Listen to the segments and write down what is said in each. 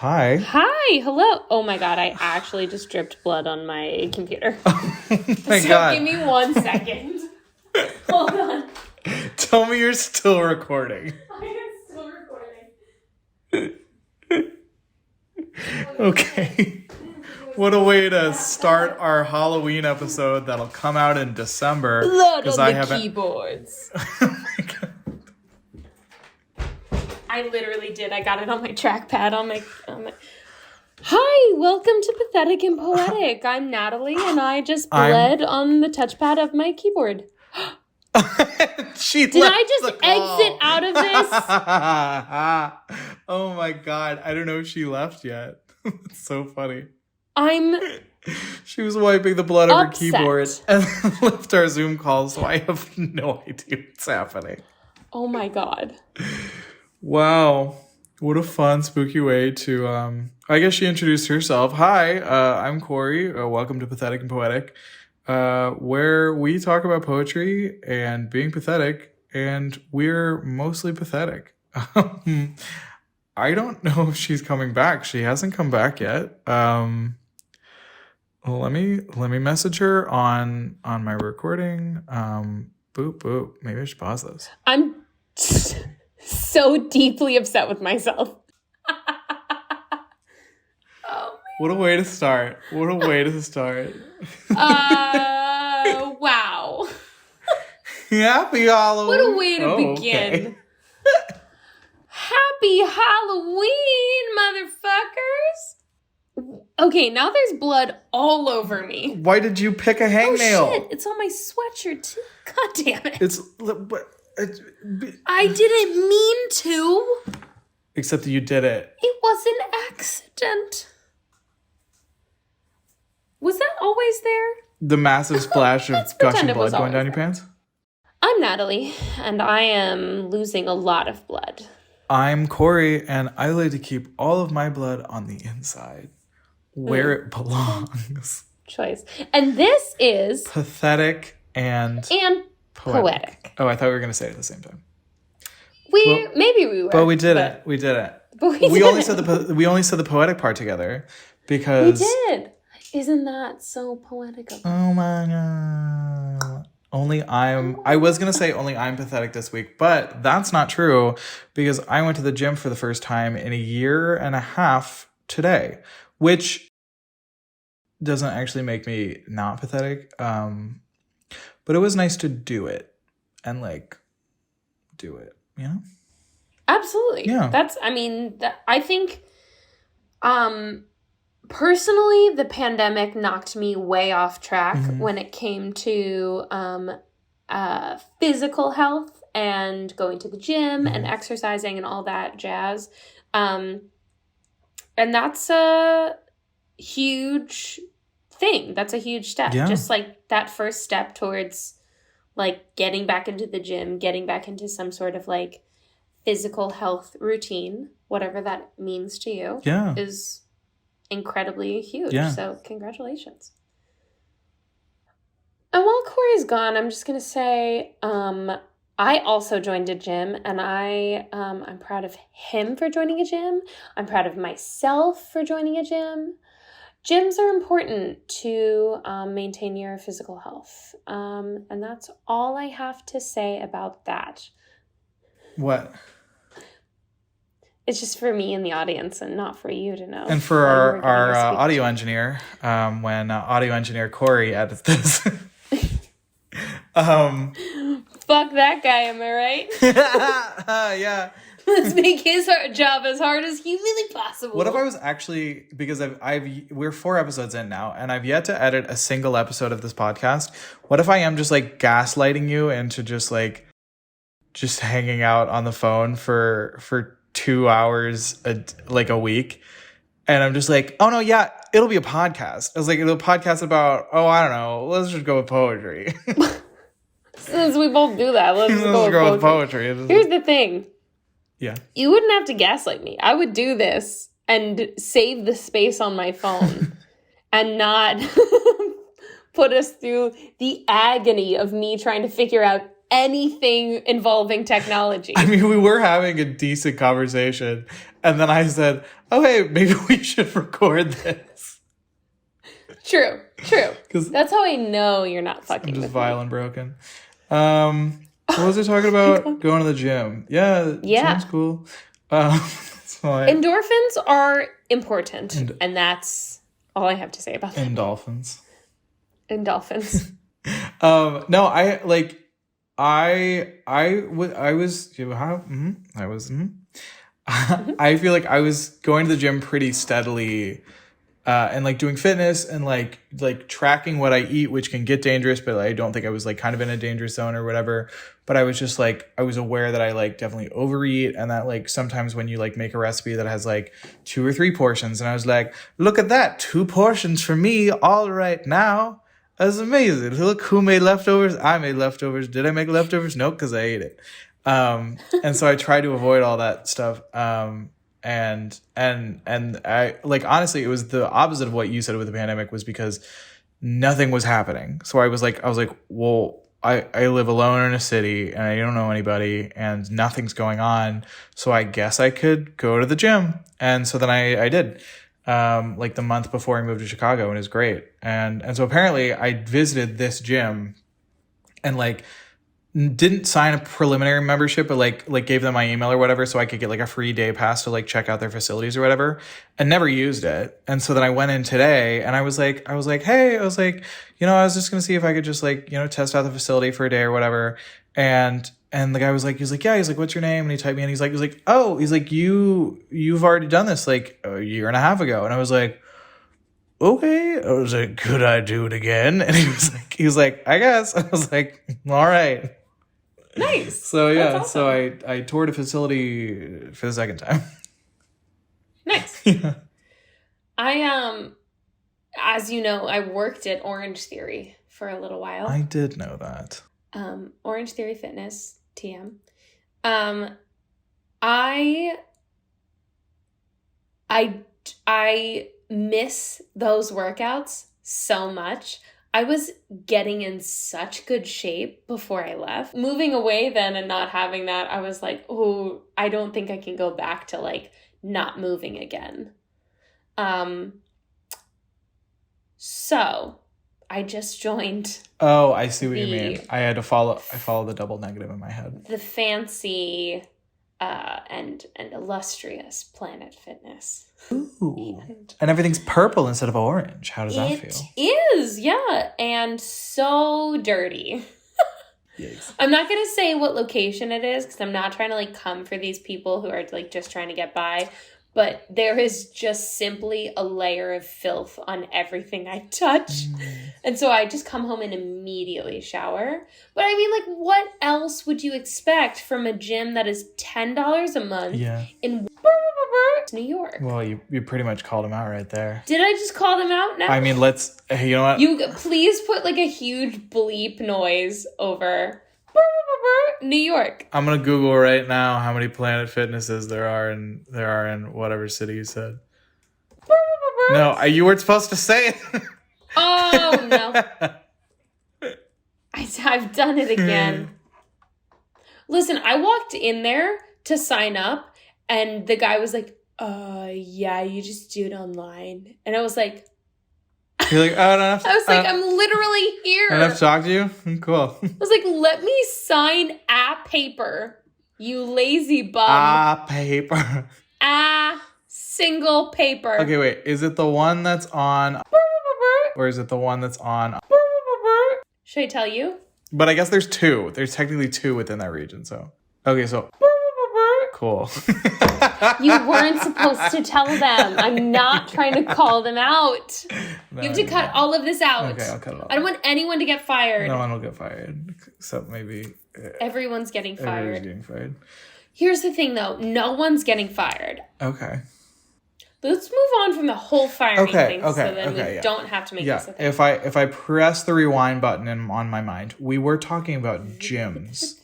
Hi. Hi, hello. Oh my god, I actually just dripped blood on my computer. My God. Give me 1 second. Hold on. Tell me you're still recording. I am still recording. Okay. What a way to start our Halloween episode that'll come out in December. Blood on the keyboards. Oh my God. I literally did. I got it on my trackpad on my... Hi, welcome to Pathetic and Poetic. I'm Natalie, and I just bled on the touchpad of my keyboard. Did I just exit out of this? Oh my God. I don't know if she left yet. It's so funny. She was wiping the blood off her keyboard and left our Zoom call, so I have no idea what's happening. Oh my God. Wow. What a fun, spooky way to, I guess she introduced herself. Hi, I'm Cory. Welcome to Pathetic and Poetic, where we talk about poetry and being pathetic, and we're mostly pathetic. I don't know if she's coming back. She hasn't come back yet. Let me message her on my recording. Boop, boop. Maybe I should pause this. I'm so deeply upset with myself. Oh, what a way to start. What a way to start. Wow. Happy Halloween. What a way to begin. Okay. Happy Halloween, motherfuckers. Okay, now there's blood all over me. Why did you pick a hangnail? Oh shit, it's on my sweatshirt too. God damn it. I didn't mean to. Except that you did it. It was an accident. Was that always there? The massive splash of gushing blood going down your there. pants? I'm Natalie, and I am losing a lot of blood. I'm Cory, and I like to keep all of my blood on the inside, where it belongs. Choice. And this is... Pathetic and poetic. Oh, I thought we were going to say it at the same time. Maybe we were. But we did it. We did it. But we only said the poetic part together because... We did. Isn't that so poetic of us? Oh my God. I was going to say only I'm pathetic this week, but that's not true because I went to the gym for the first time in a year and a half today, which doesn't actually make me not pathetic. But it was nice to do it and do it, you know? Absolutely. Yeah. I think, personally, the pandemic knocked me way off track when it came to physical health and going to the gym and exercising and all that jazz. And that's a huge thing. That's a huge step. Yeah. Just like that first step towards getting back into the gym, getting back into some sort of physical health routine, whatever that means to you, is incredibly huge. Yeah. So congratulations. And while Cory's gone, I'm just gonna say I also joined a gym, and I'm proud of him for joining a gym. I'm proud of myself for joining a gym. Gyms are important to maintain your physical health, and that's all I have to say about that. What? It's just for me in the audience and not for you to know. And for our audio engineer, when audio engineer Cory edits this. Fuck that guy, am I right? Yeah. Let's make his job as hard as humanly possible. What if I was actually, because we're 4 episodes in now, and I've yet to edit a single episode of this podcast. What if I am just gaslighting you into just hanging out on the phone for 2 hours a week, and I'm just oh no, yeah, it'll be a podcast. I was it'll be a podcast about, I don't know, let's just go with poetry. Since we both do that, let's go with poetry. Here's the thing. Yeah. You wouldn't have to gaslight me. I would do this and save the space on my phone and not put us through the agony of me trying to figure out anything involving technology. I mean, we were having a decent conversation, and then I said, "Oh, hey, maybe we should record this." True. That's how I know you're not fucking I'm just with vile and broken. What was I talking about? Going to the gym. Yeah. Gym's cool. Endorphins are important, and that's all I have to say about that. And dolphins. And dolphins. No, I I feel like I was going to the gym pretty steadily, and like doing fitness and like tracking what I eat, which can get dangerous, but I don't think I was like kind of in a dangerous zone or whatever. But I was just like, I was aware that I like definitely overeat, and that like sometimes when you like make a recipe that has like 2 or 3 portions, and I was like, look at that, 2 portions for me all right now. That's amazing. Look who made leftovers. I made leftovers. Did I make leftovers? Nope, because I ate it. And so I tried to avoid all that stuff. And I like, honestly, it was the opposite of what you said with the pandemic, was because nothing was happening. So I was like, well, I live alone in a city and I don't know anybody and nothing's going on. So I guess I could go to the gym. And so then I did, like the month before I moved to Chicago, and it was great. And so apparently I visited this gym and like didn't sign a preliminary membership, but like gave them my email or whatever so I could get like a free day pass to like check out their facilities or whatever, and never used it. And so then I went in today and I was like, hey, I was like, I was just going to see if I could just like, test out the facility for a day or whatever. And the guy was like, yeah, he's like, what's your name? And he typed me in. He's like, oh, he's like, you've already done this like a year and a half ago. And I was like, okay. I was like, could I do it again? And he was like, I guess. I was like, all right. Nice. So yeah, awesome. So I toured a facility for the second time. Nice. Yeah. As you know, I worked at Orange Theory for a little while. I did know that. Orange Theory Fitness, TM. I miss those workouts so much. I was getting in such good shape before I left. Moving away then and not having that, I was like, oh, I don't think I can go back to like not moving again. So I just joined. Oh, I see what you mean. I follow the double negative in my head. The fancy and illustrious Planet Fitness. Ooh. And everything's purple instead of orange. How does that feel? It is, yeah. And so dirty. Yikes. I'm not going to say what location it is because I'm not trying to like come for these people who are like just trying to get by. But there is just simply a layer of filth on everything I touch. And so I just come home and immediately shower. But I mean, like, what else would you expect from a gym that is $10 a month in New York? Well, you pretty much called him out right there. Did I just call them out now? I mean, you know what? You please put like a huge bleep noise over New York. I'm gonna Google right now how many Planet Fitnesses there are in whatever city you said. No, you weren't supposed to say it. Oh no! I've done it again. Listen, I walked in there to sign up, and the guy was like, yeah, you just do it online," and I was like. You're like, oh, no. I was like, I'm literally here. I have to talk to you? Cool. I was like, let me sign a paper, you lazy bum. A paper. A single paper. Okay, wait. Is it the one that's on... or is it the one that's on... Should I tell you? But I guess there's 2. There's technically 2 within that region, so... Okay, so... Cool. You weren't supposed to tell them. I'm not trying to call them out. No, you have to cut all of this out. Okay, I'll cut it off. I don't want anyone to get fired. No one will get fired. Except maybe... Everyone's getting fired. Everyone's getting fired. Here's the thing, though. No one's getting fired. Okay. Let's move on from the whole firing thing so then we don't have to make this a thing. If I press the rewind button on my mind, we were talking about gyms.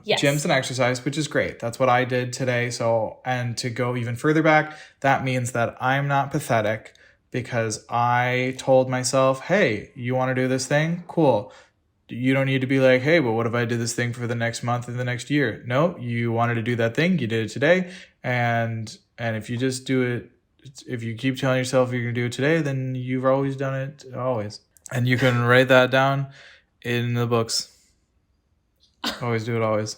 Yes. Gyms and exercise, which is great. That's what I did today. So, and to go even further back, that means that I'm not pathetic because I told myself, hey, you want to do this thing? Cool. You don't need to be like, hey, but what if I did this thing for the next month and the next year? No, you wanted to do that thing. You did it today. And if you just do it, if you keep telling yourself you're going to do it today, then you've always done it always. And you can write that down in the books. Always do it always.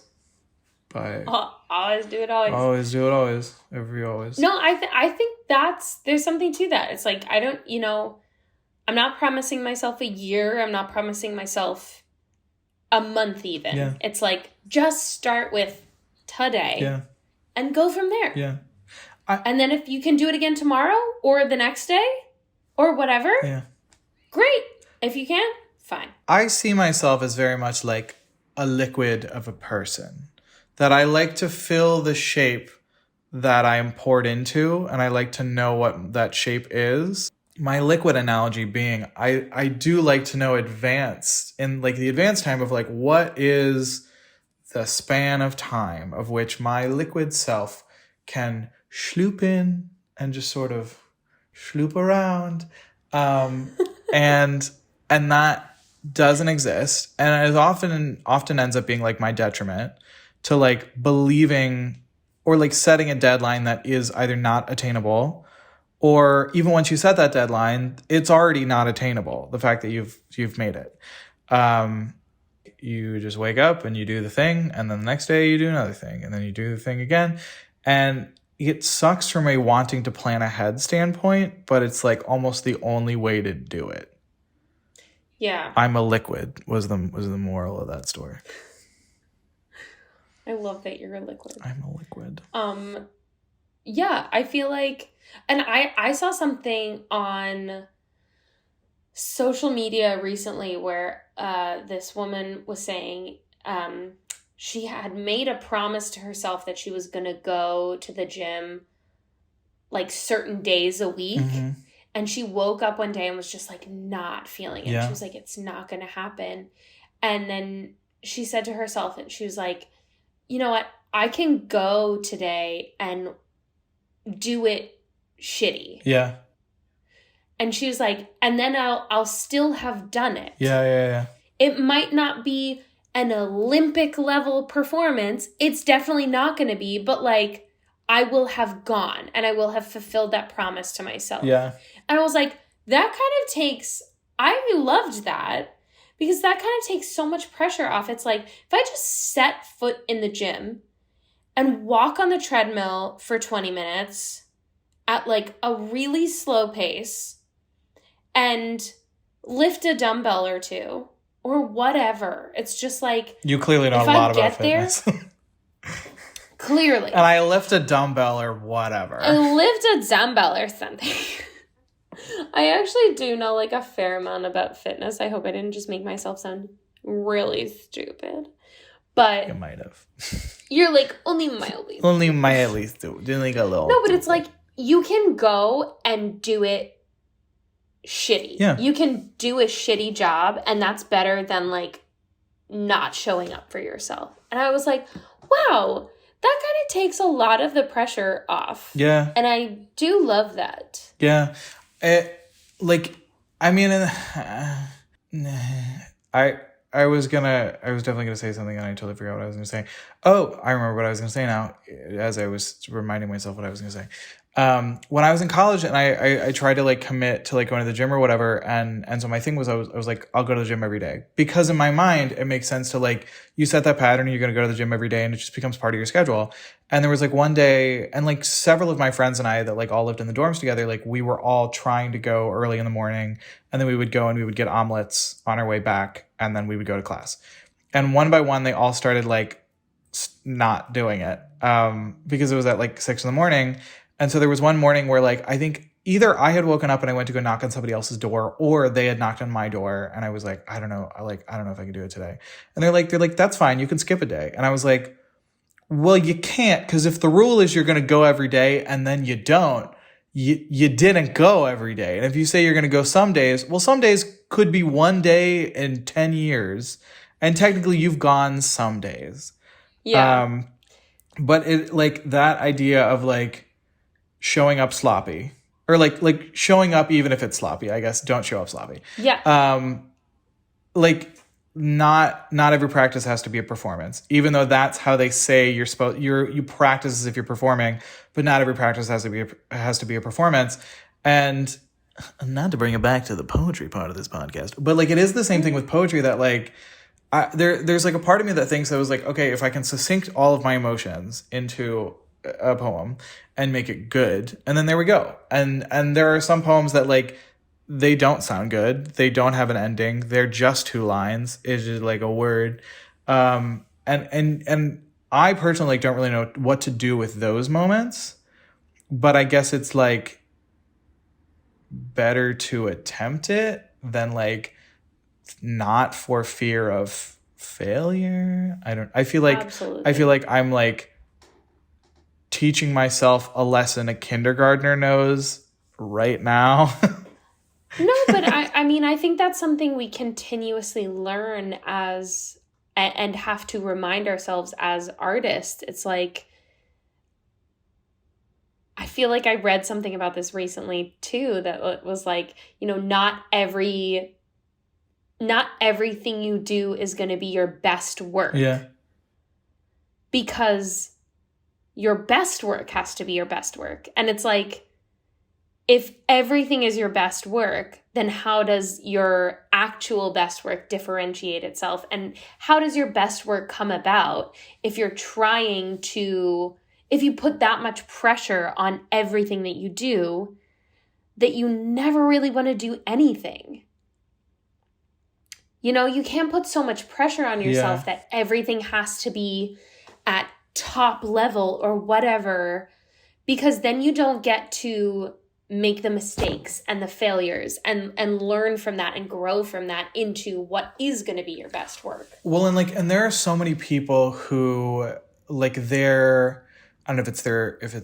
Always do it always. Always do it always. Every always. No, I think there's something to that. It's like, I don't, I'm not promising myself a year. I'm not promising myself a month even. Yeah. It's like, just start with today. Yeah. And go from there. Yeah. And then if you can do it again tomorrow or the next day or whatever, yeah, great. If you can't, fine. I see myself as very much like a liquid of a person. That I like to fill the shape that I am poured into, and I like to know what that shape is. My liquid analogy being, I do like to know advanced, in like the advanced time of like, what is the span of time of which my liquid self can schloop in and just sort of schloop around. And that doesn't exist. And it often ends up being like my detriment to like believing or like setting a deadline that is either not attainable, or even once you set that deadline, it's already not attainable. The fact that you've made it. You just wake up and you do the thing, and then the next day you do another thing, and then you do the thing again. And it sucks from a wanting to plan ahead standpoint, but it's like almost the only way to do it. Yeah. I'm a liquid was the moral of that story. I love that you're a liquid. I'm a liquid. Yeah, I feel like, and I saw something on social media recently where this woman was saying she had made a promise to herself that she was going to go to the gym like certain days a week. Mm-hmm. And she woke up one day and was just like not feeling it. Yeah. She was like, it's not going to happen. And then she said to herself, and she was like, you know what? I can go today and do it shitty. Yeah. And she was like, and then I'll still have done it. Yeah. It might not be an Olympic level performance. It's definitely not going to be, but like I will have gone and I will have fulfilled that promise to myself. Yeah. And I was like, that kind of takes, I loved that because that kind of takes so much pressure off. It's like, if I just set foot in the gym and walk on the treadmill for 20 minutes at like a really slow pace and lift a dumbbell or two or whatever. It's just like, you clearly know a lot about fitness. Clearly. And I lift a dumbbell or whatever. I lift a dumbbell or something. I actually do know like a fair amount about fitness. I hope I didn't just make myself sound really stupid. But you might have. You're like only mildly. Only mildly stupid. Didn't like a little. No, but it's like you can go and do it shitty. Yeah. You can do a shitty job, and that's better than like not showing up for yourself. And I was like, wow, that kind of takes a lot of the pressure off. Yeah. And I do love that. Yeah. I was definitely gonna say something and I totally forgot what I was gonna say. Oh, I remember what I was gonna say now as I was reminding myself what I was gonna say. When I was in college and I tried to like commit to like going to the gym or whatever, and so my thing was I was like, I'll go to the gym every day, because in my mind it makes sense to like, you set that pattern, you're gonna go to the gym every day and it just becomes part of your schedule. And there was like one day, and like several of my friends and I that like all lived in the dorms together, like we were all trying to go early in the morning, and then we would go and we would get omelets on our way back, and then we would go to class. And one by one they all started like not doing it because it was at like 6 a.m. And so there was one morning where like, I think either I had woken up and I went to go knock on somebody else's door, or they had knocked on my door, and I was like, I don't know if I can do it today. And they're like, that's fine. You can skip a day. And I was like, well, you can't, because if the rule is you're going to go every day and then you don't, you didn't go every day. And if you say you're going to go some days, well, some days could be one day in 10 years. And technically you've gone some days. Yeah. But it like that idea of like, showing up sloppy, or like showing up even if it's sloppy, I guess don't show up sloppy. Yeah. Like not every practice has to be a performance, even though that's how they say you practice as if you're performing, but not every practice has to be a performance. And not to bring it back to the poetry part of this podcast, but like it is the same thing with poetry that like there's like a part of me that thinks I was like, okay, if I can succinct all of my emotions into a poem and make it good, and then there we go. And there are some poems that like they don't sound good. They don't have an ending. They're just 2 lines. It's just like a word. And I personally like, don't really know what to do with those moments, but I guess it's like better to attempt it than like not for fear of failure. I feel like Absolutely. I feel like I'm like teaching myself a lesson a kindergartner knows right now. No, but I mean, I think that's something we continuously learn and have to remind ourselves as artists. It's like, I feel like I read something about this recently too, that was like, not everything you do is going to be your best work. Yeah. Because your best work has to be your best work. And it's like, if everything is your best work, then how does your actual best work differentiate itself? And how does your best work come about if you put that much pressure on everything that you do, that you never really want to do anything? You can't put so much pressure on yourself that everything has to be at top level or whatever, because then you don't get to make the mistakes and the failures and learn from that and grow from that into what is going to be your best work. Well, and there are so many people who like I don't know if it's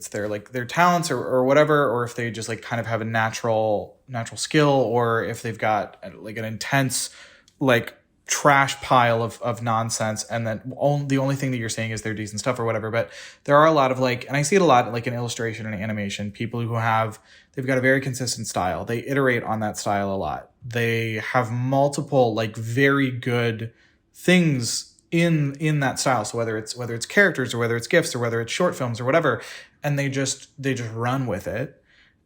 their talents or whatever, or if they just like kind of have a natural skill, or if they've got like an intense like trash pile of nonsense, and then the only thing that you're saying is they're decent stuff or whatever. But there are a lot of like, and I see it a lot like in illustration and animation, people who they've got a very consistent style. They iterate on that style a lot. They have multiple like very good things in that style. So whether it's characters or whether it's gifs or whether it's short films or whatever, and they just run with it.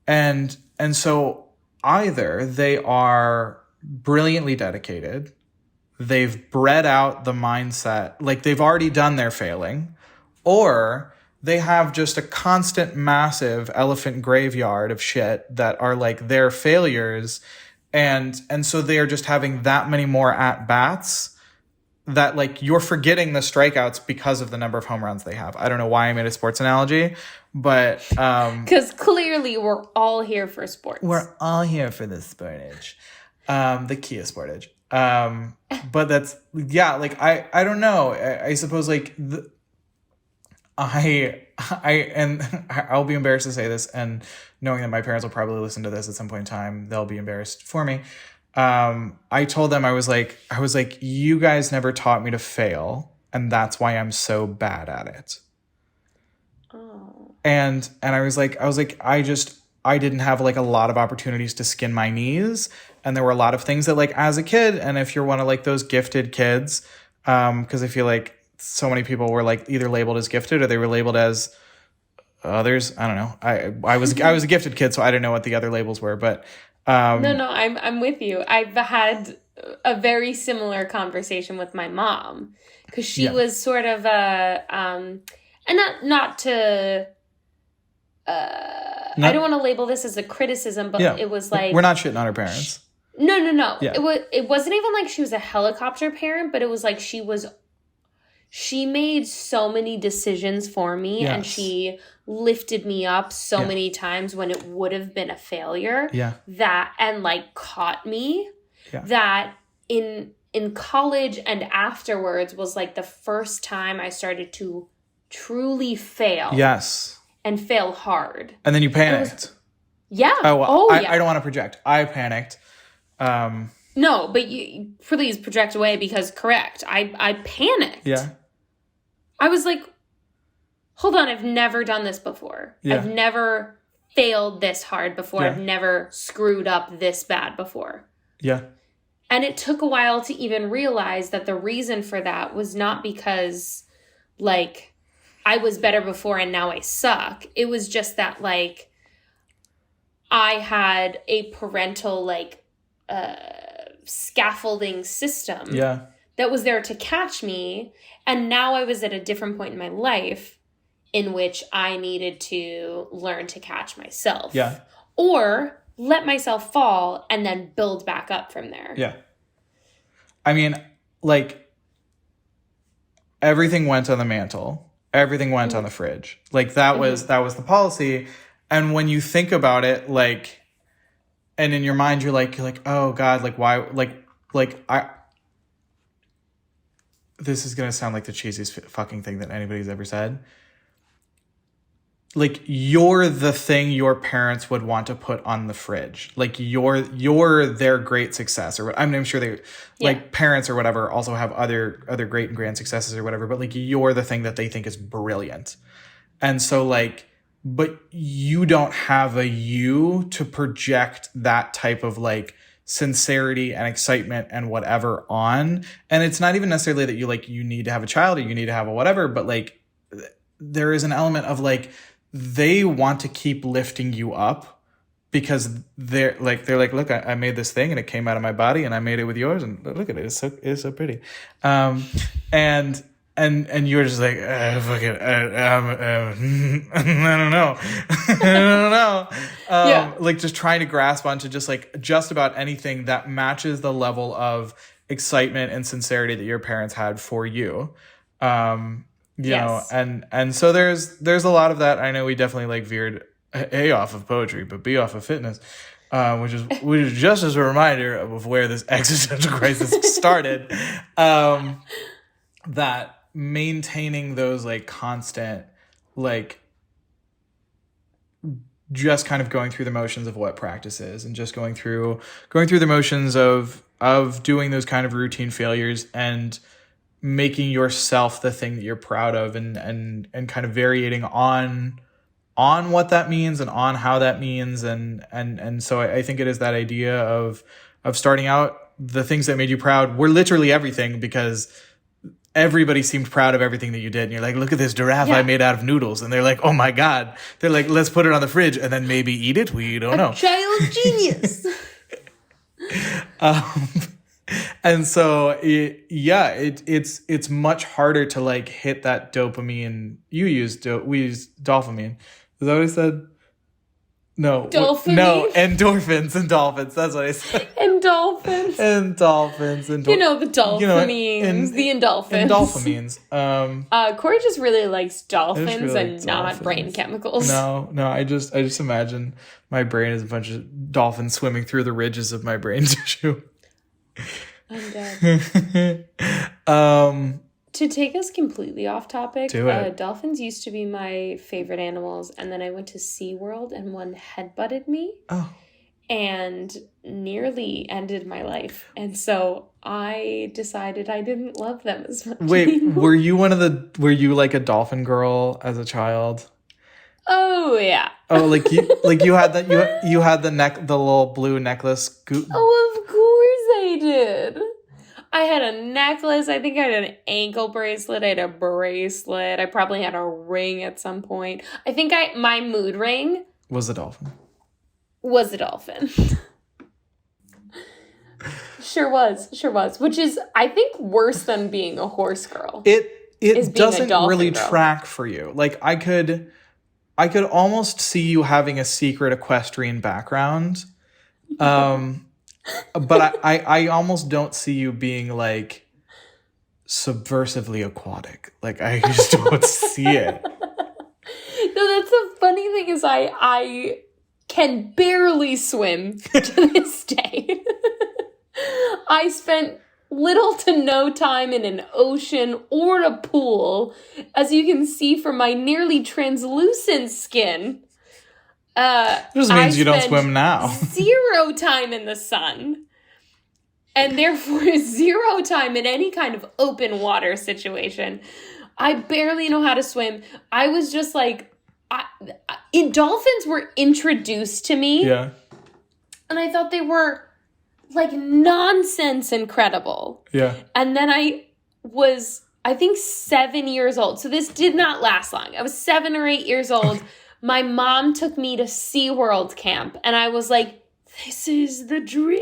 And so either they are brilliantly dedicated, they've bred out the mindset, like they've already done their failing, or they have just a constant massive elephant graveyard of shit that are like their failures. And so they are just having that many more at-bats that like you're forgetting the strikeouts because of the number of home runs they have. I don't know why I made a sports analogy, but because clearly we're all here for sports. We're all here for the sportage, the Kia Sportage. But that's like I don't know. I suppose like I'll be embarrassed to say this, and knowing that my parents will probably listen to this at some point in time, they'll be embarrassed for me. I told them I was like, you guys never taught me to fail, and that's why I'm so bad at it. Oh. And I was like, I didn't have like a lot of opportunities to skin my knees, and there were a lot of things that like as a kid, and if you're one of like those gifted kids, because I feel like so many people were like either labeled as gifted or they were labeled as others. I don't know. I was a gifted kid, so I didn't know what the other labels were, but. No, I'm with you. I've had a very similar conversation with my mom, because she was sort of and not to. I don't want to label this as a criticism, but it was like, we're not shitting on our parents. No. Yeah. It wasn't even like she was a helicopter parent, but it was like she made so many decisions for me, and she lifted me up so many times when it would have been a failure. And like caught me. That in college and afterwards was like the first time I started to truly fail. Yes. And fail hard. And then you panicked. I don't want to project. I panicked. No, but you please project away, because correct. I panicked. Yeah. I was like, hold on, I've never done this before. Yeah. I've never failed this hard before. I've never screwed up this bad before. Yeah. And it took a while to even realize that the reason for that was not because, like, I was better before and now I suck. It was just that, like, I had a parental, like, scaffolding system that was there to catch me. And now I was at a different point in my life in which I needed to learn to catch myself. Yeah. Or let myself fall and then build back up from there. Yeah. I mean, like, everything went on the mantle. Everything went on the fridge. Like, that was the policy. And when you think about it, like, and in your mind, you're like, oh God, like, why, this is going to sound like the cheesiest fucking thing that anybody's ever said. Like, you're the thing your parents would want to put on the fridge. Like, you're their great success. Or I mean, I'm sure they, like, parents or whatever also have other great and grand successes or whatever. But, like, you're the thing that they think is brilliant. And so, like, but you don't have a you to project that type of, like, sincerity and excitement and whatever on. And it's not even necessarily that you need to have a child or you need to have a whatever. But, like, there is an element of, like, they want to keep lifting you up because they're like, look, I made this thing and it came out of my body and I made it with yours and look at it. It's so pretty. And you're just like, fuck it. I don't know. I don't know. Like, just trying to grasp onto just about anything that matches the level of excitement and sincerity that your parents had for you. You know, and so there's a lot of that. I know we definitely, like, veered A, off of poetry, but B, off of fitness, which is just as a reminder of where this existential crisis started. That maintaining those, like, constant, like, just kind of going through the motions of what practice is, and just going through the motions of doing those kind of routine failures and making yourself the thing that you're proud of, and kind of varying on what that means and on how that means. And so I think it is that idea of starting out, the things that made you proud were literally everything, because everybody seemed proud of everything that you did. And you're like, look at this giraffe I made out of noodles. And they're like, oh my God. They're like, let's put it on the fridge and then maybe eat it. We don't know. Child genius. And so, it's much harder to, like, hit that dopamine. We use dopamine. Is that what I said? No. Dopamine? No, endorphins and dolphins. That's what I said. Endorphins. And dolphins. And the dolphinines. The endorphins. Dolphins. Corey just really likes dolphins and not brain chemicals. No, I just imagine my brain is a bunch of dolphins swimming through the ridges of my brain tissue. I'm dead. To take us completely off topic, dolphins used to be my favorite animals, and then I went to SeaWorld and one headbutted me. Oh. And nearly ended my life. And so I decided I didn't love them as much. Wait, anymore. were you like a dolphin girl as a child? Oh yeah. Oh, like you had the little blue necklace. Oh, of course I did. I had a necklace. I think I had an ankle bracelet. I had a bracelet. I probably had a ring at some point. I think my mood ring was a dolphin. Was a dolphin. Sure was. Which is, I think, worse than being a horse girl. It doesn't really track for you. Like, I could almost see you having a secret equestrian background. But I almost don't see you being, like, subversively aquatic. Like, I just don't see it. No, that's the funny thing is I can barely swim to this day. I spent little to no time in an ocean or a pool, as you can see from my nearly translucent skin. Just means you don't swim now. 0 time in the sun. And therefore 0 time in any kind of open water situation. I barely know how to swim. I was just like, dolphins were introduced to me. Yeah. And I thought they were like nonsense incredible. Yeah. And then I was, I think, 7 years old. So this did not last long. I was 7 or 8 years old. My mom took me to SeaWorld camp, and I was like, this is the dream.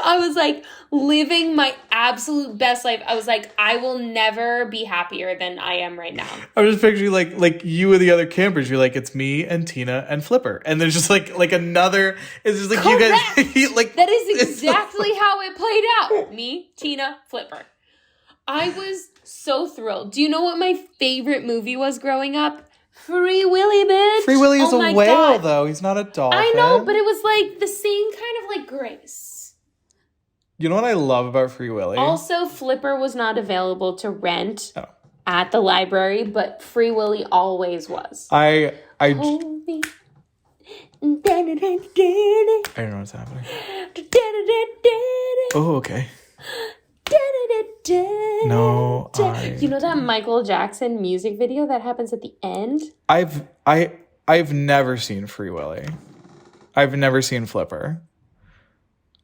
I was like living my absolute best life. I was like, I will never be happier than I am right now. I'm just picturing like you and the other campers. You're like, it's me and Tina and Flipper, and there's just like another. It's just like Correct. you guys like that is exactly how it played out. Me, Tina, Flipper. I was so thrilled. Do you know what my favorite movie was growing up? Free Willy, bitch. Free Willy is a whale, God. though. He's not a dolphin. I know, but it was like the same kind of like grace. You know what I love about Free Willy? Also, Flipper was not available to rent at the library, but Free Willy always was. I Hold me. I don't know what's happening. Oh, okay. No, You know that Michael Jackson music video that happens at the end? I've never seen Free Willy. I've never seen Flipper.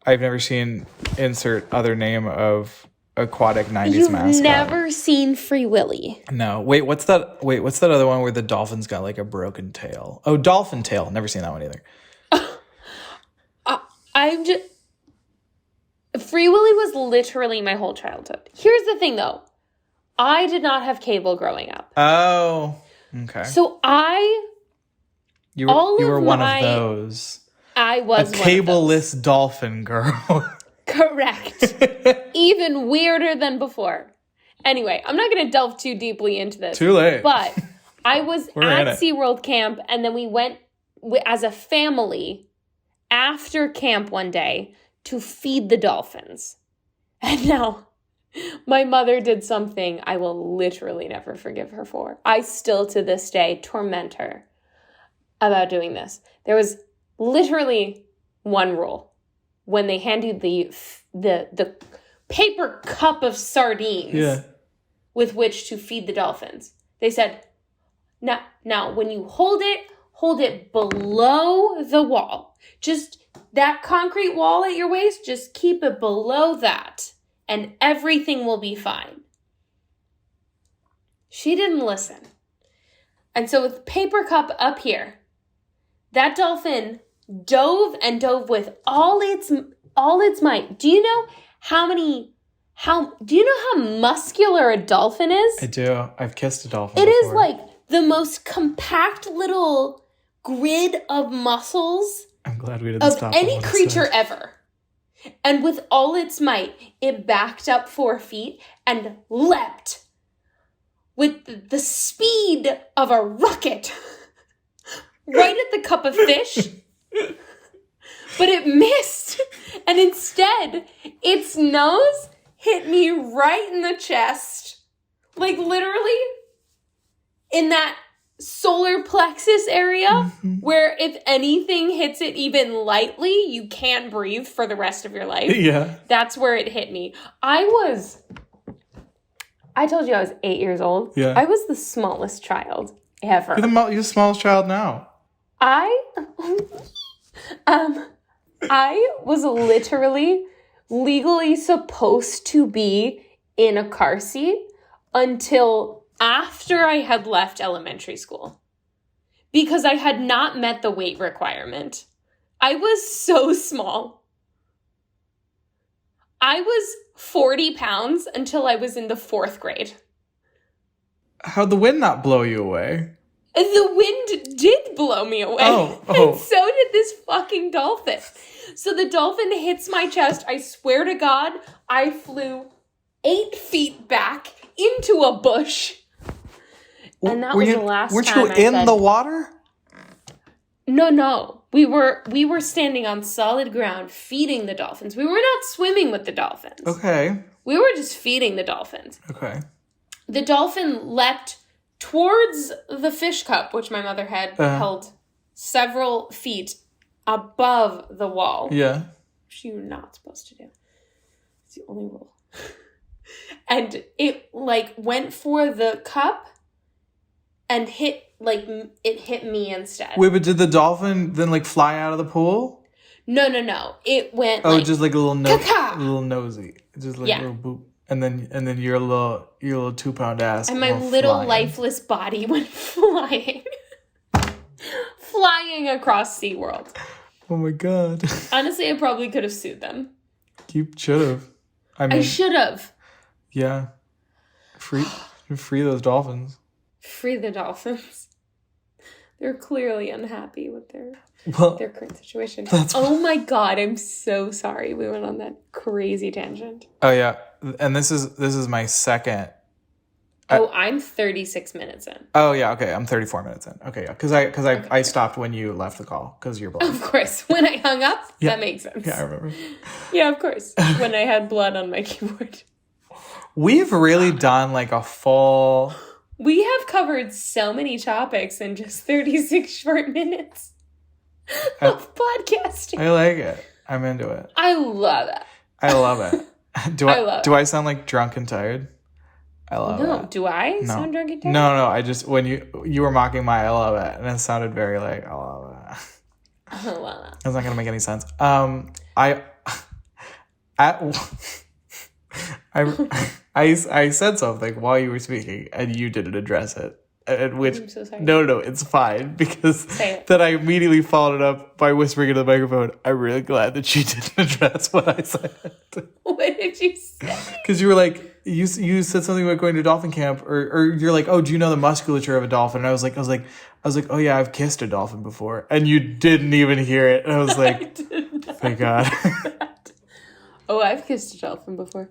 I've never seen insert other name of aquatic 90s mascot. You've never seen Free Willy. No. Wait, what's that other one where the dolphin's got like a broken tail? Oh, Dolphin Tail. Never seen that one either. I'm just... Free Willy was literally my whole childhood. Here's the thing, though. I did not have cable growing up. Oh, okay. So you were one of those. I was a cableless dolphin girl. Correct. Even weirder than before. Anyway, I'm not going to delve too deeply into this. Too late. But I was at SeaWorld camp, and then we went as a family after camp one day to feed the dolphins. And now, my mother did something I will literally never forgive her for. I still, to this day, torment her about doing this. There was literally one rule. When they hand you the paper cup of sardines with which to feed the dolphins, they said, now when you hold it below the wall. Just that concrete wall at your waist, just keep it below that, and everything will be fine. She didn't listen. And so with paper cup up here, that dolphin dove with all its might. Do you know how muscular a dolphin is? I do. I've kissed a dolphin It before. is like the most compact little grid of muscles I'm glad we didn't of stop any creature ever. And with all its might, it backed up 4 feet and leapt with the speed of a rocket right at the cup of fish. But it missed. And instead, its nose hit me right in the chest. Like literally in that solar plexus area where if anything hits it even lightly, you can't breathe for the rest of your life. Yeah. That's where it hit me. I told you I was 8 years old. Yeah. I was the smallest child ever. You're the smallest child now. I was literally legally supposed to be in a car seat until after I had left elementary school because I had not met the weight requirement. I was so small. I was 40 pounds until I was in the 4th grade. How'd the wind not blow you away? The wind did blow me away. Oh. And so did this fucking dolphin. So the dolphin hits my chest. I swear to God, I flew 8 feet back into a bush. And that was the last time Weren't you in the water? No. We were standing on solid ground feeding the dolphins. We were not swimming with the dolphins. Okay. We were just feeding the dolphins. Okay. The dolphin leapt towards the fish cup, which my mother had held several feet above the wall. Yeah. Which you're not supposed to do. It's the only rule. And it went for the cup and it hit me instead. Wait, but did the dolphin then fly out of the pool? No. It went Oh, like, just like a little caca. a little nosy, just like Yeah. a little boop, and then your little 2-pound ass, And my went little flying. lifeless body went flying. Flying across SeaWorld. Oh my god! Honestly, I probably could have sued them. You should have. I should have. Yeah. Free those dolphins. Free the dolphins. They're clearly unhappy with their current situation. Oh my god, I'm so sorry. We went on that crazy tangent. Oh yeah, and this is my second. I'm 36 minutes in. Oh yeah, okay. I'm 34 minutes in. Okay, yeah, because I stopped when you left the call because you're blood. Of course, when I hung up, that makes sense. Yeah, I remember. Yeah, of course. When I had blood on my keyboard. We've really done like a full. We have covered so many topics in just 36 short minutes of podcasting. I like it. I'm into it. I love it. I love it. Do I sound like drunk and tired? I love it. No, do I sound drunk and tired? No. I just when you were mocking my I love it, and it sounded very like I love it. Oh, well. That's not gonna make any sense. I said something while you were speaking, and you didn't address it. Which I'm so sorry. No, it's fine because Say it. then I immediately followed it up by whispering into the microphone. I'm really glad that she didn't address what I said. What did you say? Because you were like, you said something about going to dolphin camp, or you're like, oh, do you know the musculature of a dolphin? And I was like, oh yeah, I've kissed a dolphin before, and you didn't even hear it. And I was like, thank God. Oh, I've kissed a dolphin before.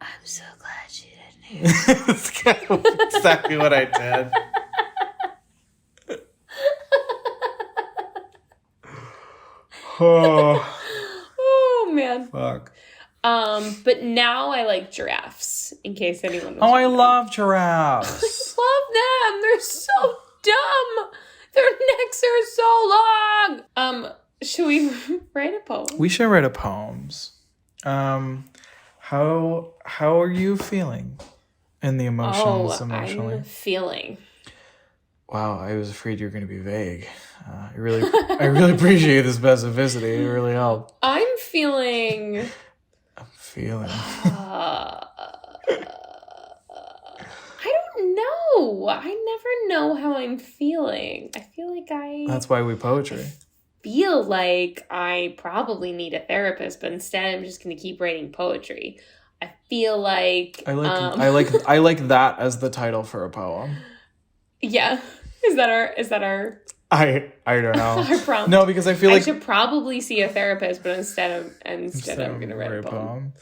I'm so glad you didn't hear it. That's kind of exactly what I did. Oh man. Fuck. But now I like giraffes, in case anyone was I wondering. love giraffes. I love them. They're so dumb. Their necks are so long. Should we write a poem? We should write a poems. How are you feeling in the emotions emotionally? I'm feeling. Wow, I was afraid you were going to be vague. I really appreciate the specificity. It really helped. I'm feeling. I don't know. I never know how I'm feeling. I feel like That's why we poetry. feel like I probably need a therapist, but instead I'm just going to keep writing poetry. I feel like I like that as the title for a poem. Yeah. Is that our I don't know. our prompt? No, because I feel like I should probably see a therapist, but instead I'm going to write a poem.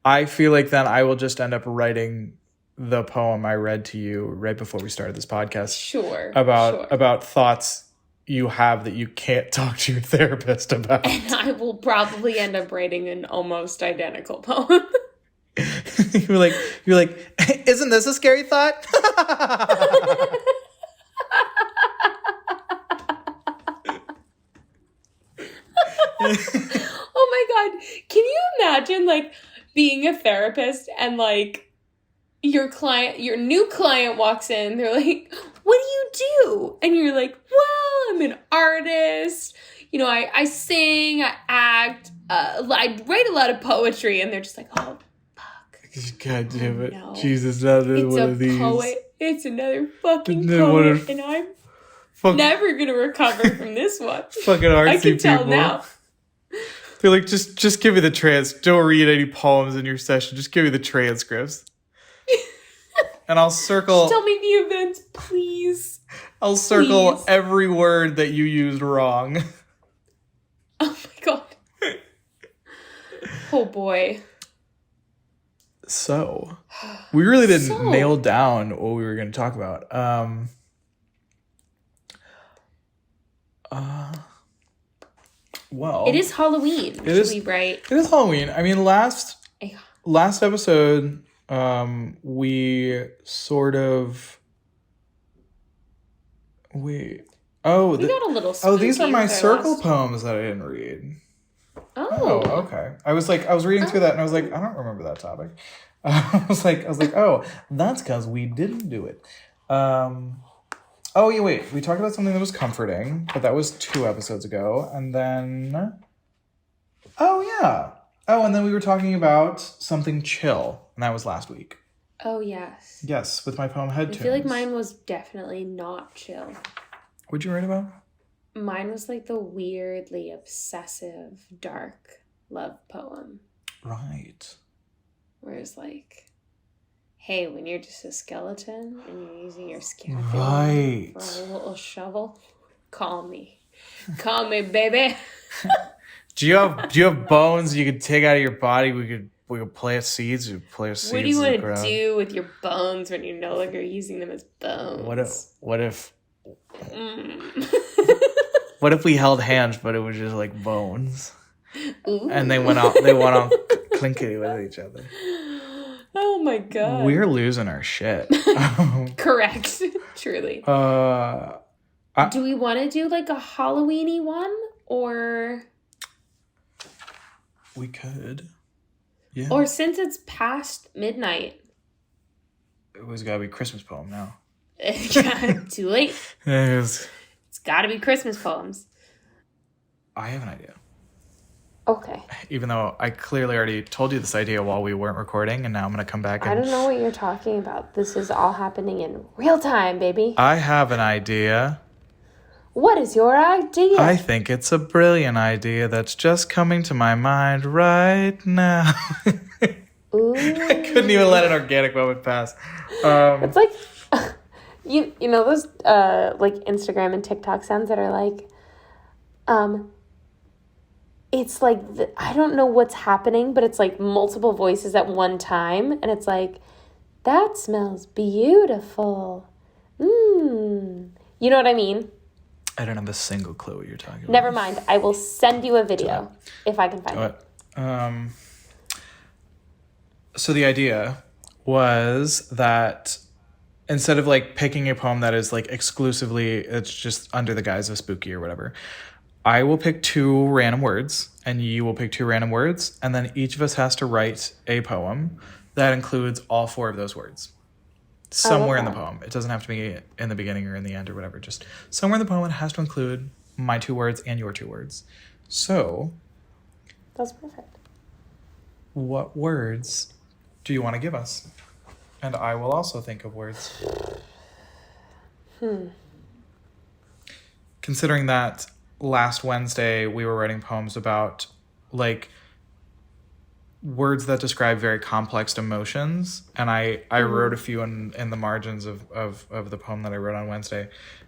I feel like then I will just end up writing the poem I read to you right before we started this podcast. Sure. About thoughts you have that you can't talk to your therapist about. And I will probably end up writing an almost identical poem. You're like, isn't this a scary thought? Oh my god. Can you imagine like being a therapist and like your new client walks in, they're like, what do you do? And you're like, well, I'm an artist. You know, I sing, I act, I write a lot of poetry. And they're just like, oh, fuck. God damn it. No. Jesus, another It's one a of these. poet. It's another fucking Another one poet. of- And I'm never going to recover from this one. Fucking artsy I can tell people. now. They're like, just give me the Don't read any poems in your session. Just give me the transcripts. And I'll circle. Just tell me the events, please. I'll circle Please. every word that you used wrong. Oh my god. Oh boy. So, we really didn't So- nail down what we were going to talk about. Well, It is Halloween. It is Halloween. I mean, last episode, we sort of we got a little spooky. these are my with our circle last- poems that I didn't read. Oh. Okay. I was reading through that and I was like, I don't remember that topic. I was like, oh, that's because we didn't do it. Oh yeah, wait. We talked about something that was comforting, but that was 2 episodes ago, and then Oh, yeah. Oh, and then we were talking about something chill, and that was last week. Oh, yes. Yes, with my poem Head I Tunes. feel like mine was definitely not chill. What'd you write about? Mine was like the weirdly obsessive, dark love poem. Right. Where it's like, hey, when you're just a skeleton and you're using your scapula Right. for a little shovel, call me. Call me, baby. Do you have bones you could take out of your body? We could plant seeds. We plant seeds. What do you want to do with your bones when you're no longer using them as bones? What if what if we held hands, but it was just like bones? Ooh. And they went on clinkety with each other. Oh my god. We're losing our shit. Correct. Truly. Do we want to do like a Halloween-y one or? We could. Yeah. Or since it's past midnight. It was gotta be Christmas poem now. Too late. It's gotta be Christmas poems. I have an idea. Okay. Even though I clearly already told you this idea while we weren't recording, and now I'm gonna come back and... I don't know what you're talking about. This is all happening in real time, baby. I have an idea. What is your idea? I think it's a brilliant idea that's just coming to my mind right now. Ooh. I couldn't even let an organic moment pass. It's like, you know those like Instagram and TikTok sounds that are like, it's like, I don't know what's happening, but it's like multiple voices at one time. And it's like, that smells beautiful. You know what I mean? I don't have a single clue what you're talking about. Never mind. I will send you a video if I can find it. So the idea was that instead of like picking a poem that is like exclusively, it's just under the guise of spooky or whatever, I will pick 2 random words and you will pick 2 random words. And then each of us has to write a poem that includes all 4 of those words. Somewhere in the poem. It doesn't have to be in the beginning or in the end or whatever. Just somewhere in the poem it has to include my 2 words and your 2 words. So... That's perfect. What words do you want to give us? And I will also think of words. Considering that last Wednesday we were writing poems about like words that describe very complex emotions, and I wrote a few in the margins of the poem that I wrote on Wednesday,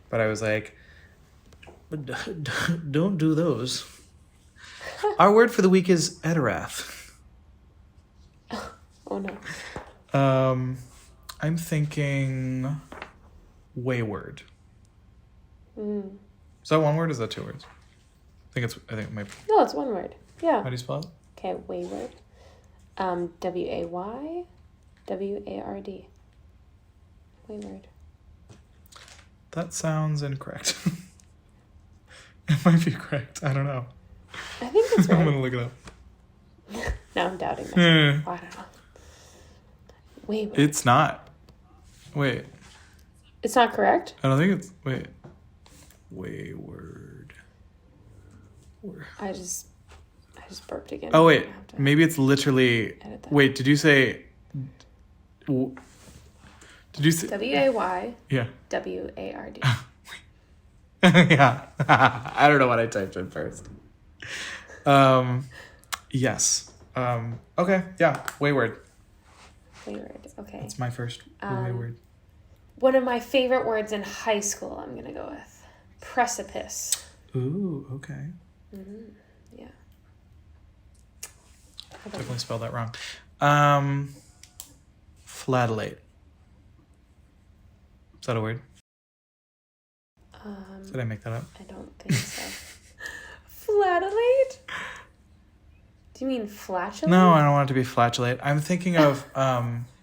but I was like, don't do those. Our word for the week is Edirath. Oh no. I'm thinking wayward. Is that one word or is that 2 words? I think it might be. No, it's one word. Yeah. How do you spell it? Okay, wayward. wayward. Wayward. That sounds incorrect. It might be correct. I don't know. I think that's right. I'm gonna look it up. Now I'm doubting myself. I don't know. Wayward. It's not. Wait. It's not correct? I don't think it's... Wait. Wayward. I just burped again. Oh, wait. Maybe it's literally... Wait, did you say... Did you say... W-A-Y. Yeah. W-A-R-D. Yeah. I don't know what I typed in first. Yes. Okay. Yeah. Wayward. Wayward. Okay. That's my first wayward. One of my favorite words in high school, I'm going to go with. Precipice. Ooh, okay. Yeah. Definitely spelled that wrong. Flatulate. Is that a word? Did I make that up? I don't think so. Flatulate? Do you mean flatulate? No, I don't want it to be flatulate. I'm thinking of...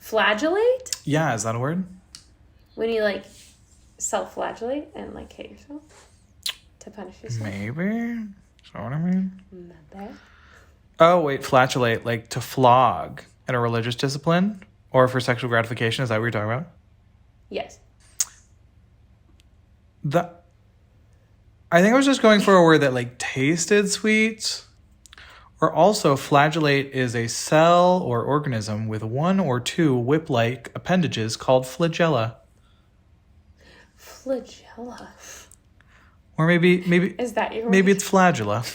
Flagellate? Yeah, is that a word? When you, like, self-flagellate and, like, hit yourself to punish yourself? Maybe. Is that what I mean? Maybe. Oh, wait, flatulate, like to flog in a religious discipline or for sexual gratification. Is that what you're talking about? Yes. I think I was just going for a word that, like, tasted sweet Or also, flagellate is a cell or organism with one or two whip-like appendages called flagella. Flagella. Or maybe Is that your maybe word? it's flagella.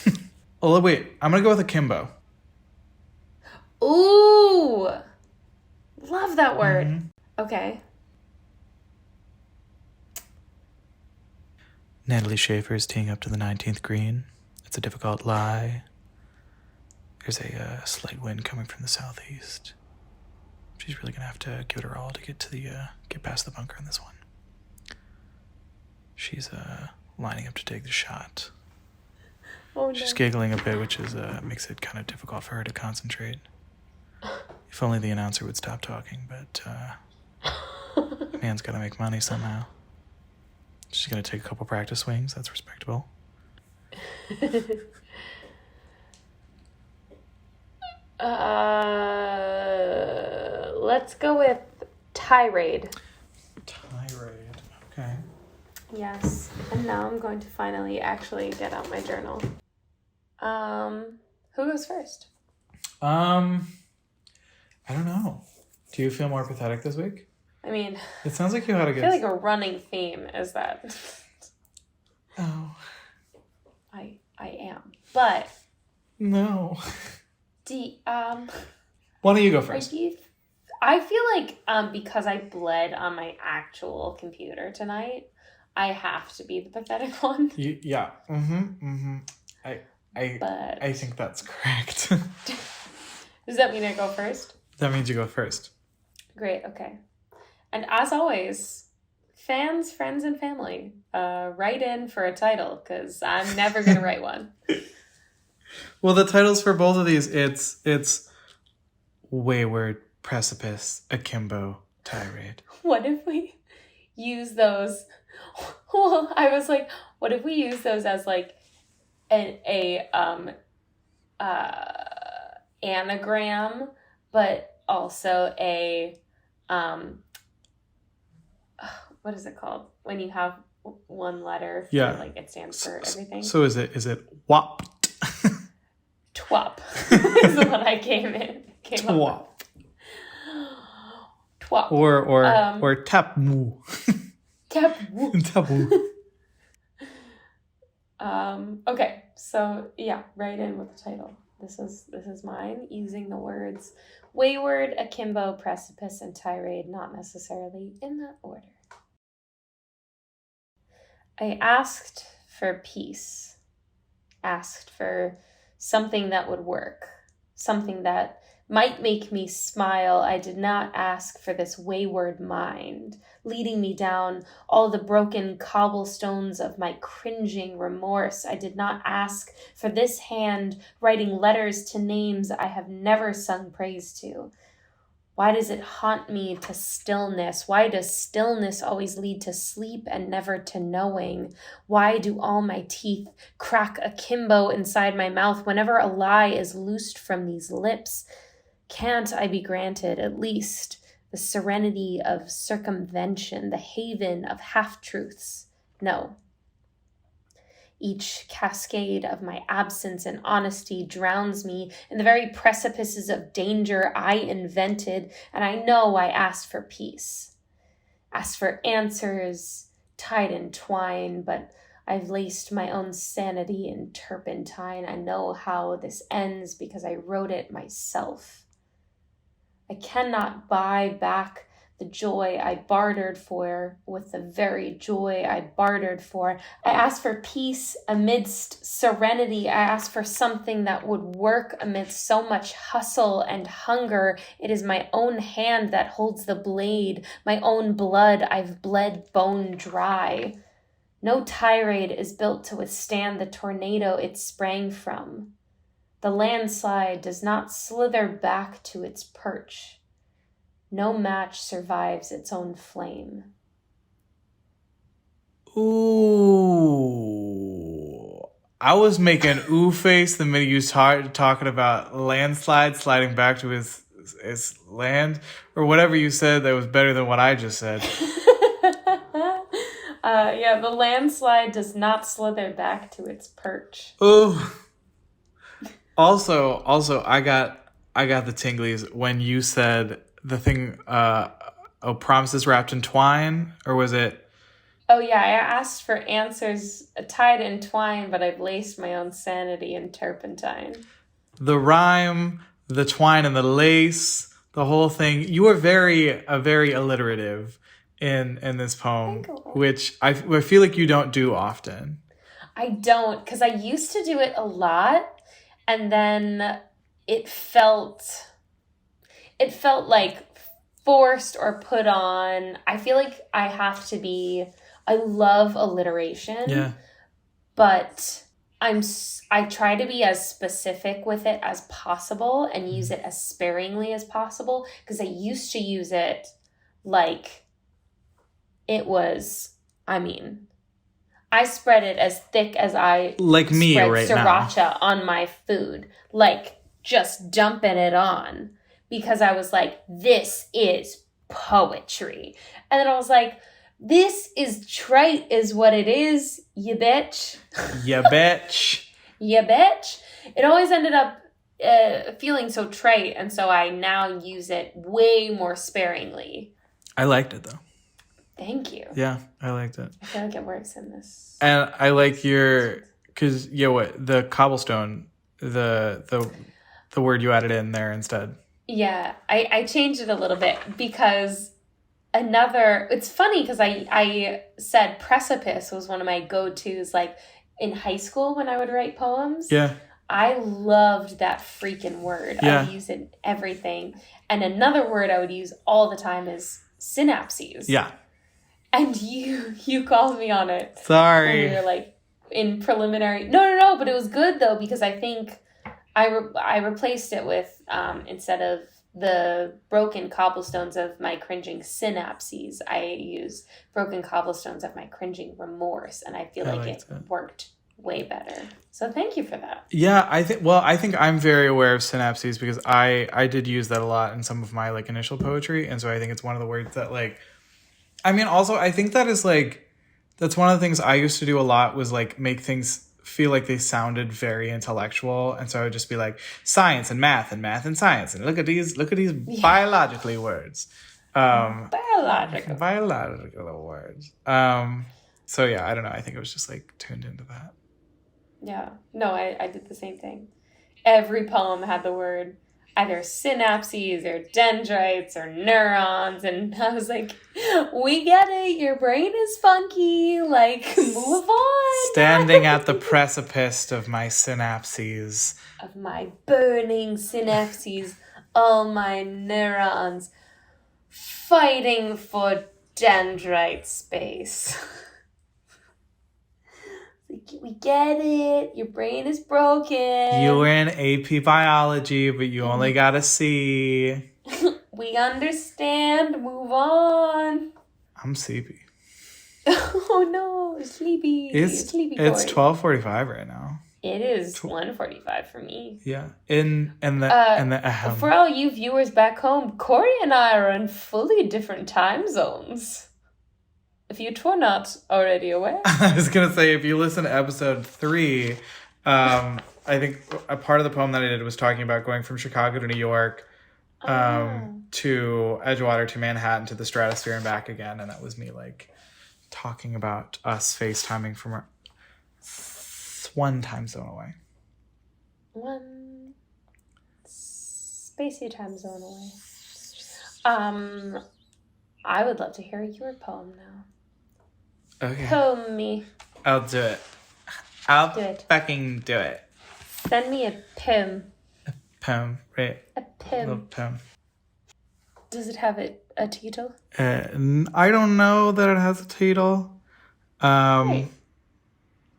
Oh wait, I'm gonna go with akimbo. Ooh, love that word. Okay. Natalie Schaefer is teeing up to the 19th green. It's a difficult lie. There's a slight wind coming from the southeast. She's really gonna have to give it her all to get past the bunker in this one. She's lining up to take the shot. Oh no. She's giggling a bit, which makes it kind of difficult for her to concentrate. If only the announcer would stop talking, but man's gotta make money somehow. She's gonna take a couple practice swings. That's respectable. Let's go with tirade. Tirade. Okay. Yes. And now I'm going to finally actually get out my journal. Who goes first? I don't know. Do you feel more pathetic this week? I mean, It sounds like you had a I good. feel like a running theme is that Oh I am. But no. Why don't you go first? I feel like because I bled on my actual computer tonight, I have to be the pathetic one. Yeah. I think that's correct. Does that mean I go first? That means you go first. Great, okay. And as always, fans, friends, and family, write in for a title, because I'm never going to write one. Well, the titles for both of these, it's Wayward, Precipice, Akimbo, Tirade. What if we use those? Well, I was like, what if we use those as like a anagram, but also a what is it called when you have one letter? Yeah, like it stands for everything. So is it WAP? Twop is what I came Twop. up with. Twop. Or tapu. Tapu. Tapu. Okay, so yeah, write in with the title. This is mine, using the words wayward, akimbo, precipice, and tirade, not necessarily in that order. I asked for peace, asked for something that would work, something that might make me smile. I did not ask for this wayward mind, leading me down all the broken cobblestones of my cringing remorse. I did not ask for this hand writing letters to names I have never sung praise to. Why does it haunt me to stillness? Why does stillness always lead to sleep and never to knowing? Why do all my teeth crack akimbo inside my mouth whenever a lie is loosed from these lips? Can't I be granted at least the serenity of circumvention, the haven of half-truths? No. Each cascade of my absence and honesty drowns me in the very precipices of danger I invented, and I know I asked for peace. Asked for answers tied in twine, but I've laced my own sanity in turpentine. I know how this ends because I wrote it myself. I cannot buy back the joy I bartered for with the very joy I bartered for. I asked for peace amidst serenity. I asked for something that would work amidst so much hustle and hunger. It is my own hand that holds the blade, my own blood I've bled bone dry. No tirade is built to withstand the tornado it sprang from. The landslide does not slither back to its perch. No match survives its own flame. Ooh. I was making ooh face the minute you started talking about landslide sliding back to his land, or whatever you said that was better than what I just said. Yeah, the landslide does not slither back to its perch. Ooh. Also, I got the tinglies when you said the thing. Promises wrapped in twine, or was it? Oh yeah, I asked for answers tied in twine, but I've laced my own sanity in turpentine. The rhyme, the twine and the lace, the whole thing. You were very alliterative in this poem, Thank you. which I feel like you don't do often. I don't, because I used to do it a lot, and then it felt like forced or put on. I feel like I have to be. I love alliteration. Yeah. But I try to be as specific with it as possible and use it as sparingly as possible, because I used to use it like it was, I mean, I spread it as thick as I like me spread right sriracha now. on my food, like just dumping it on, because I was like, this is poetry. And then I was like, this is trite is what it is, you bitch. You bitch. You bitch. It always ended up feeling so trite, and so I now use it way more sparingly. I liked it though. Thank you. Yeah, I liked it. I feel like it works in this. And I like because the cobblestone, the word you added in there instead. Yeah, I changed it a little bit because it's funny because I said precipice was one of my go-tos, like in high school when I would write poems. Yeah. I loved that freaking word. Yeah. I would use it in everything. And another word I would use all the time is synapses. Yeah. And you called me on it. Sorry. When we were like in preliminary. No, but it was good though, because I think I replaced it with instead of the broken cobblestones of my cringing synapses, I use broken cobblestones of my cringing remorse, and I feel like it worked way better. So thank you for that. Yeah, I think I'm very aware of synapses because I did use that a lot in some of my like initial poetry, and so I think it's one of the words that like, I mean, also I think that is like, that's one of the things I used to do a lot, was like make things feel like they sounded very intellectual, and so I would just be like science and math and science, and look at these biologically words, biological words. So yeah, I don't know, I think it was just like tuned into that. Yeah, no, I did the same thing. Every poem had the word either synapses or dendrites or neurons, and I was like, we get it, your brain is funky, like, move on. Standing at the precipice of my synapses. Of my burning synapses, all my neurons fighting for dendrite space. We get it. Your brain is broken. You were in AP biology, but you only got a C. We understand. Move on. I'm sleepy. Oh no, sleepy. Sleepy boy. It's 12:45 right now. It is 1:45 for me. Yeah. For all you viewers back home, Cory and I are in fully different time zones. If you were not already aware. I was going to say, if you listen to episode 3, I think a part of the poem that I did was talking about going from Chicago to New York, to Edgewater to Manhattan to the stratosphere and back again. And that was me like talking about us FaceTiming from one time zone away. One spacey time zone away. I would love to hear your poem now. Okay. Poem me. I'll do it. I'll do it. Fucking do it. Send me a poem. A poem, right? A poem. A little poem. Does it have a title? I don't know that it has a title. Right.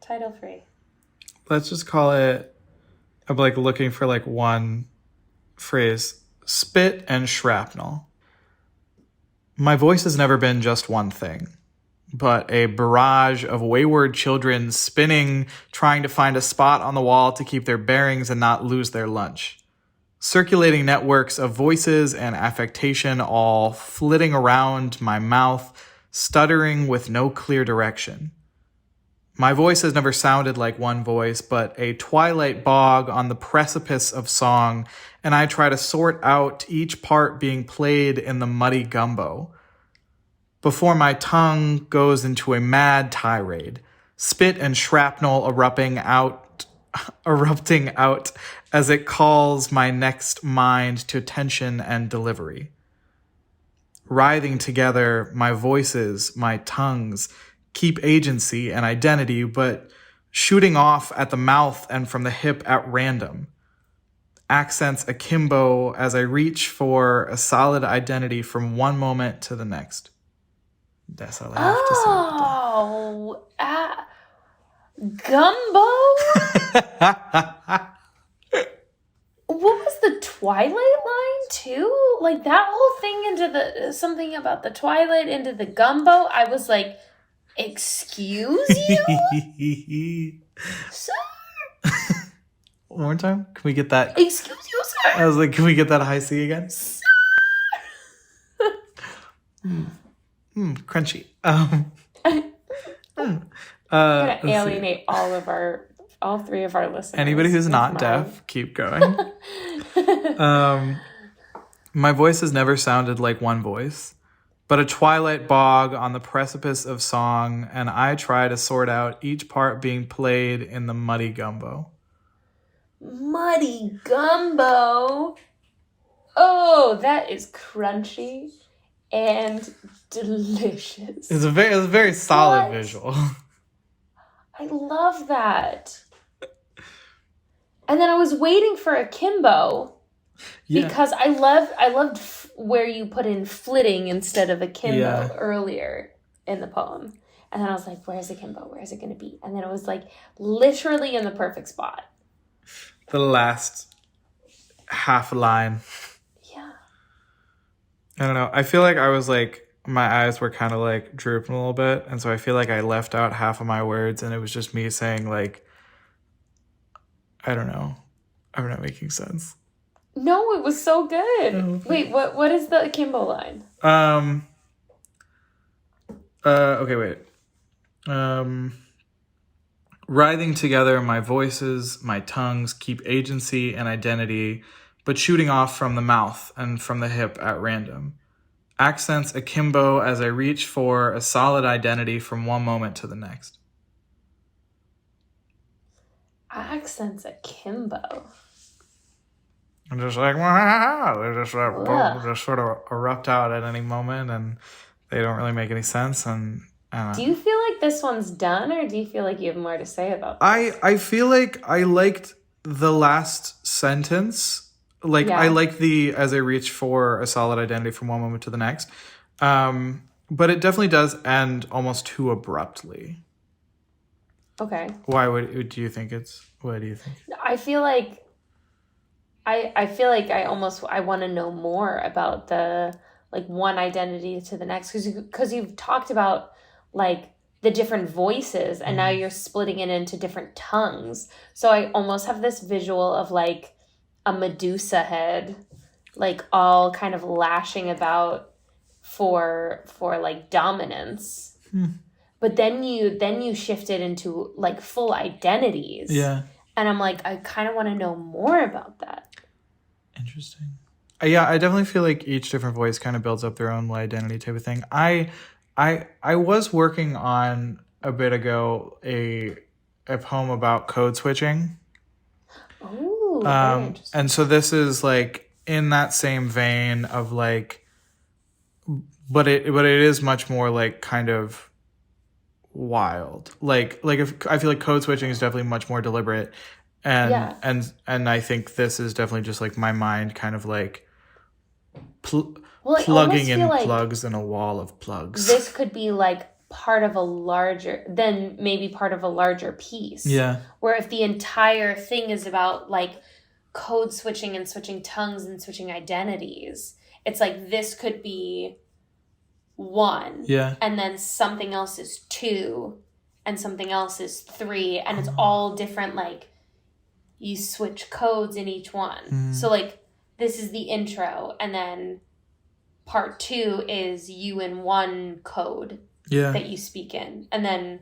Title free. Let's just call it, I'm like looking for like one phrase. Spit and shrapnel. My voice has never been just one thing, but a barrage of wayward children spinning, trying to find a spot on the wall to keep their bearings and not lose their lunch. Circulating networks of voices and affectation all flitting around my mouth, stuttering with no clear direction. My voice has never sounded like one voice, but a twilight bog on the precipice of song, and I try to sort out each part being played in the muddy gumbo. Before my tongue goes into a mad tirade, spit and shrapnel erupting out as it calls my next mind to tension and delivery. Writhing together, my voices, my tongues, keep agency and identity, but shooting off at the mouth and from the hip at random. Accents akimbo as I reach for a solid identity from one moment to the next. That's all I have to say. Oh, gumbo? What was the Twilight line too? Like that whole thing into the something about the Twilight into the gumbo. I was like, excuse you, sir. One more time. Can we get that? Excuse you, sir. I was like, can we get that high C again? Sir. Crunchy. I'm gonna alienate all three of our listeners. Anybody who's not deaf, keep going. My voice has never sounded like one voice, but a twilight bog on the precipice of song, and I try to sort out each part being played in the muddy gumbo. Muddy gumbo. Oh, that is crunchy and delicious. It's a very solid visual. I love that. And then I was waiting for akimbo because I loved where you put in flitting instead of akimbo earlier in the poem. And then I was like, where's akimbo? Where's it going to be? And then it was like literally in the perfect spot. The last half line. Yeah. I don't know. I feel like I was like, my eyes were kind of like drooping a little bit. And so I feel like I left out half of my words and it was just me saying like, I don't know. I'm not making sense. No, it was so good. Okay. Wait, what is the akimbo line? Okay, wait. Writhing together, my voices, my tongues keep agency and identity, but shooting off from the mouth and from the hip at random. Accents akimbo as I reach for a solid identity from one moment to the next. Accents akimbo. And just like, they just sort of erupt out at any moment and they don't really make any sense. And do you feel like this one's done or do you feel like you have more to say about this? I feel like I liked the last sentence. I like the as I reach for a solid identity from one moment to the next. But it definitely does end almost too abruptly. Okay. Why do you think what do you think? I feel like I want to know more about the like one identity to the next because you've talked about like the different voices and now you're splitting it into different tongues. So I almost have this visual of like a Medusa head, like all kind of lashing about for like dominance. But then you shift it into like full identities. Yeah. And I'm like, I kind of want to know more about that. Interesting. Yeah, I definitely feel like each different voice kind of builds up their own identity type of thing. I was working on a bit ago a poem about code switching. Oh, very interesting. And so this is like in that same vein of like, but it is much more like kind of wild. Like if I feel like code switching is definitely much more deliberate, and I think this is definitely just like my mind kind of like plugging in plugs in a wall of plugs. This could be like part of a larger piece. Yeah. Where if the entire thing is about like code switching and switching tongues and switching identities, it's like this could be one. Yeah. And then something else is two and something else is three. And it's all different, like you switch codes in each one. So like this is the intro and then part two is you in one code that you speak in. And then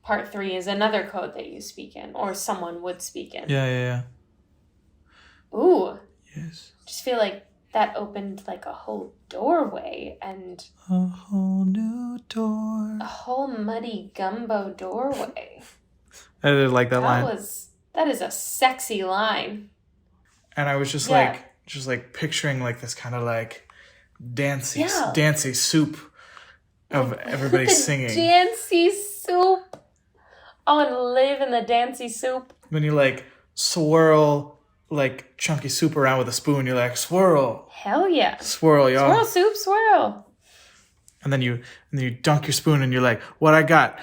part 3 is another code that you speak in, or someone would speak in. Yeah. Ooh. Yes. Just feel like that opened like a whole doorway and a whole new door. A whole muddy gumbo doorway. I did like that line. That is a sexy line. And I was just like picturing like this kind of like dancey soup of everybody singing. Dancey soup. I want to live in the dancey soup. When you like swirl like chunky soup around with a spoon, you're like, swirl. Hell yeah. Swirl, y'all. Swirl soup, swirl. And then you dunk your spoon and you're like, what I got?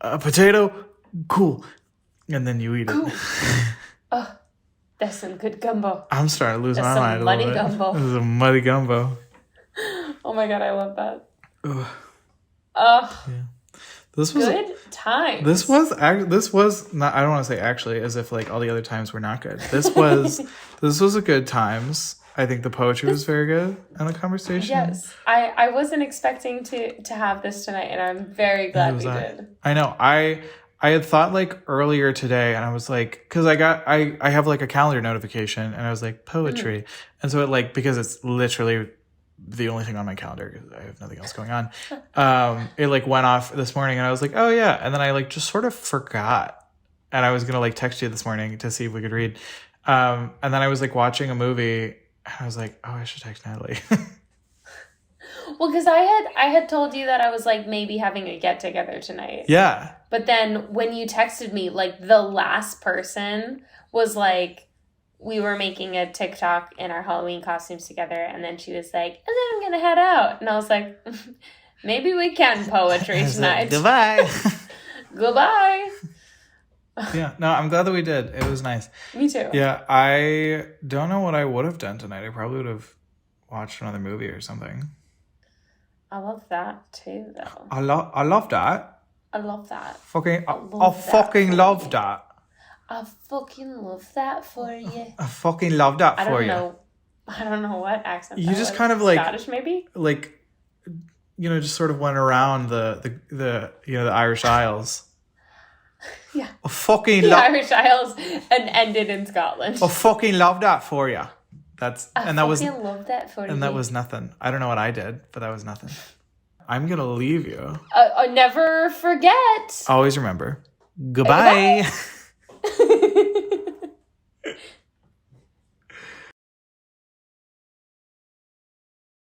A potato? Cool. And then you eat it. Oh, that's some good gumbo. I'm starting to lose my mind a little bit. Gumbo. This is a muddy gumbo. Oh my God, I love that. Ugh. Yeah. This was good times. This was not. I don't want to say actually, as if like all the other times were not good. This was a good times. I think the poetry was very good and the conversation. Yes, I wasn't expecting to have this tonight, and I'm very glad we did. I know. I had thought like earlier today, and I was like, because I have like a calendar notification, and I was like poetry, and so it like, because it's literally the only thing on my calendar because I have nothing else going on. It like went off this morning, and I was like, oh yeah, and then I like just sort of forgot, and I was gonna like text you this morning to see if we could read, and then I was like watching a movie, and I was like, oh, I should text Natalie. Well, because I had told you that I was like maybe having a get together tonight. Yeah. But then when you texted me, like the last person was like, we were making a TikTok in our Halloween costumes together, and then she was like, and then I'm gonna head out, and I was like, maybe we can poetry tonight. Like, goodbye. Goodbye. Yeah, no, I'm glad that we did. It was nice. Me too. Yeah, I don't know what I would have done tonight. I probably would have watched another movie or something. I love that too, though. I love that. I love that. Fucking, I fucking love that. I fucking love that for you. I fucking love that for you. I don't know what accent. You just kind of like Scottish, maybe. Like, just sort of went around the the Irish Isles. Yeah. I fucking the Irish Isles and ended in Scotland. I fucking love that for you. Love that for you. And that was nothing. I don't know what I did, but that was nothing. I'm gonna leave you. Never forget. Always remember. Goodbye.